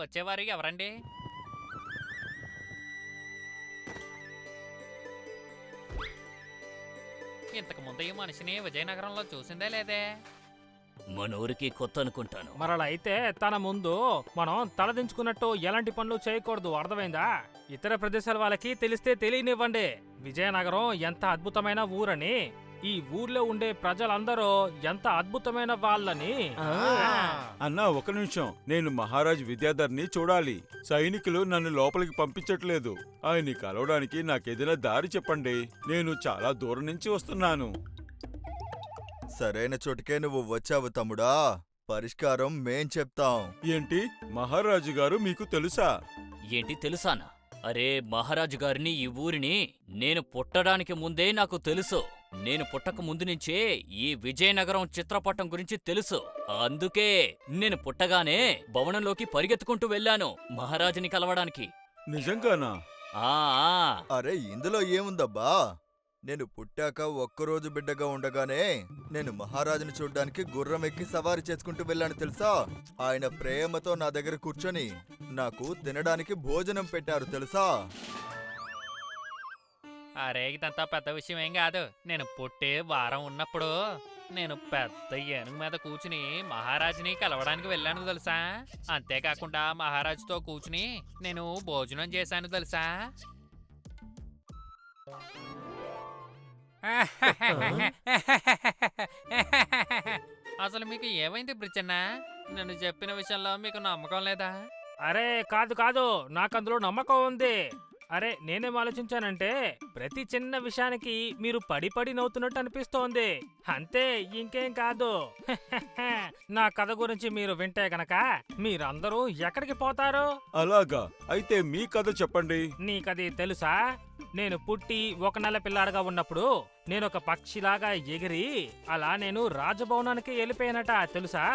వచ్చేవారు ఎవరండి? ఇంతకు ముందు ఈ మనిషిని విజయనగరంలో చూసిందే లేదే? మన ఊరికి కొత్త అనుకుంటాను. మరలా అయితే తన ముందు మనం తలదించుకున్నట్టు ఎలాంటి పనులు చేయకూడదు, అర్థమైందా? ఇతర ప్రదేశాల వాళ్ళకి తెలిస్తే తెలియనివ్వండి. విజయనగరం ఎంత అద్భుతమైన ఊరని, ఈ ఊర్లో ఉండే ప్రజలందరూ ఎంత అద్భుతమైన వాళ్ళని. అన్నా ఒక నిమిషం, నేను మహారాజ్ విద్యాధర్ని చూడాలి. సైనికులు నన్ను లోపలికి పంపించట్లేదు. ఆయన్ని కలవడానికి నాకేదైనా దారి చెప్పండి. నేను చాలా దూరం నుంచి వస్తున్నాను. సరైన చోటుకే నువ్వు వచ్చావు తమ్ముడా. పరిష్కారం మేం చెప్తాం. ఏంటి, మహారాజు గారు మీకు తెలుసా? ఏంటి తెలుసానా? అరే, మహారాజు గారిని, ఈ ఊరిని నేను పుట్టడానికి ముందే నాకు తెలుసు. నేను పుట్టక ముందు నుంచే ఈ విజయనగరం చిత్రపటం గురించి తెలుసు. అందుకే నేను పుట్టగానే భవనంలోకి పరిగెత్తుకుంటూ వెళ్ళాను మహారాజుని కలవడానికి. నిజంగానా? ఆ అరే, ఇందులో ఏముందబ్బా? నేను పుట్టాక ఒక్కరోజు బిడ్డగా ఉండగానే నేను మహారాజుని చూడ్డానికి గుర్రం ఎక్కి సవారీ చేసుకుంటూ వెళ్ళాను తెలుసా. ఆయన ప్రేమతో నా దగ్గర కూర్చొని నాకు తినడానికి భోజనం పెట్టారు తెలుసా. అరే, ఇదంతా పెద్ద విషయం ఏం కాదు. నేను పుట్టే వారం ఉన్నప్పుడు నేను పెద్ద ఏనుగు మీద కూర్చుని మహారాజుని కలవడానికి వెళ్ళాను తెలుసా. అంతేకాకుండా మహారాజుతో కూర్చుని నేను భోజనం చేశాను తెలుసా. అసలు మీకు ఏమైంది బ్రిచ్చన్న? నేను చెప్పిన విషయంలో మీకు నమ్మకం లేదా? అరే కాదు కాదు, నాకందులో నమ్మకం ఉంది. అరే నేనేం ఆలోచించానంటే, ప్రతి చిన్న విషయానికి మీరు పడి పడి నవ్వుతున్నట్టు అనిపిస్తోంది. అంతే, ఇంకేం కాదు. నా కథ గురించి మీరు వింటే గనక మీరందరూ ఎక్కడికి పోతారు? అలాగా, అయితే మీ కథ చెప్పండి. నీకది తెలుసా? నేను పుట్టి 1 నెల పిల్లాడుగా ఉన్నప్పుడు నేను ఒక పక్షిలాగా ఎగిరి అలా నేను రాజభవనానికి వెళ్ళిపోయానట తెలుసా.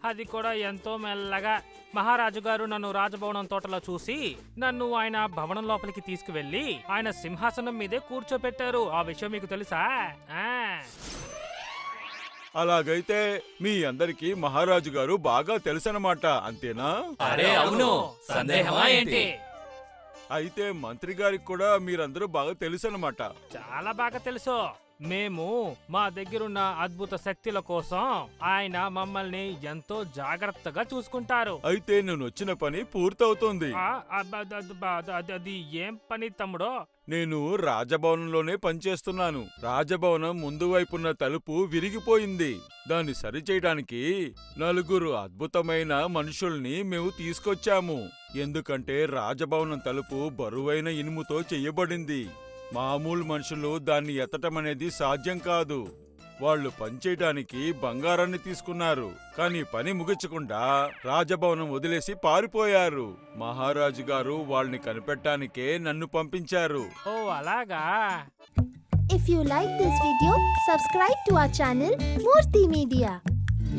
అది కూడా ఎంతో మెల్లగా. మహారాజు గారు నన్ను రాజభవనం తోటలో చూసి నన్ను ఆయన భవనం లోపలికి తీసుకువెళ్లి ఆయన సింహాసనం మీదే కూర్చోపెట్టారు. ఆ విషయం మీకు తెలుసా? అలాగైతే మీ అందరికీ మహారాజు గారు బాగా తెలుసనమాట, అంతేనా? అరే అవును, సందేహమా ఏంటి? అయితే మంత్రి గారికి కూడా మీరందరూ బాగా తెలుసనమాట. చాలా బాగా తెలుసు. మేము మా దగ్గరున్న అద్భుత శక్తుల కోసం ఆయన మమ్మల్ని ఎంతో జాగ్రత్తగా చూసుకుంటారు. అయితే నేను వచ్చిన పని పూర్తవుతోంది. అది ఏం పని తమ్ముడో? నేను రాజభవనంలోనే పనిచేస్తున్నాను. రాజభవనం ముందు వైపున్న తలుపు విరిగిపోయింది. దాన్ని సరిచేయడానికి 4 అద్భుతమైన మనుషుల్ని మేము తీసుకొచ్చాము. ఎందుకంటే రాజభవనం తలుపు బరువైన ఇనుముతో చెయ్యబడింది. మామూలు మనుషులు దాన్ని ఎత్తటం అనేది సాధ్యం కాదు. వాళ్ళు పనిచేయడానికి బంగారాన్ని తీసుకున్నారు, కానీ పని ముగించకుండా రాజభవనం వదిలేసి పారిపోయారు. మహారాజు గారు వాళ్ళని కనిపెట్టడానికే నన్ను పంపించారు. ఓ అలాగా. If you like this video, subscribe to our channel Murthy Media.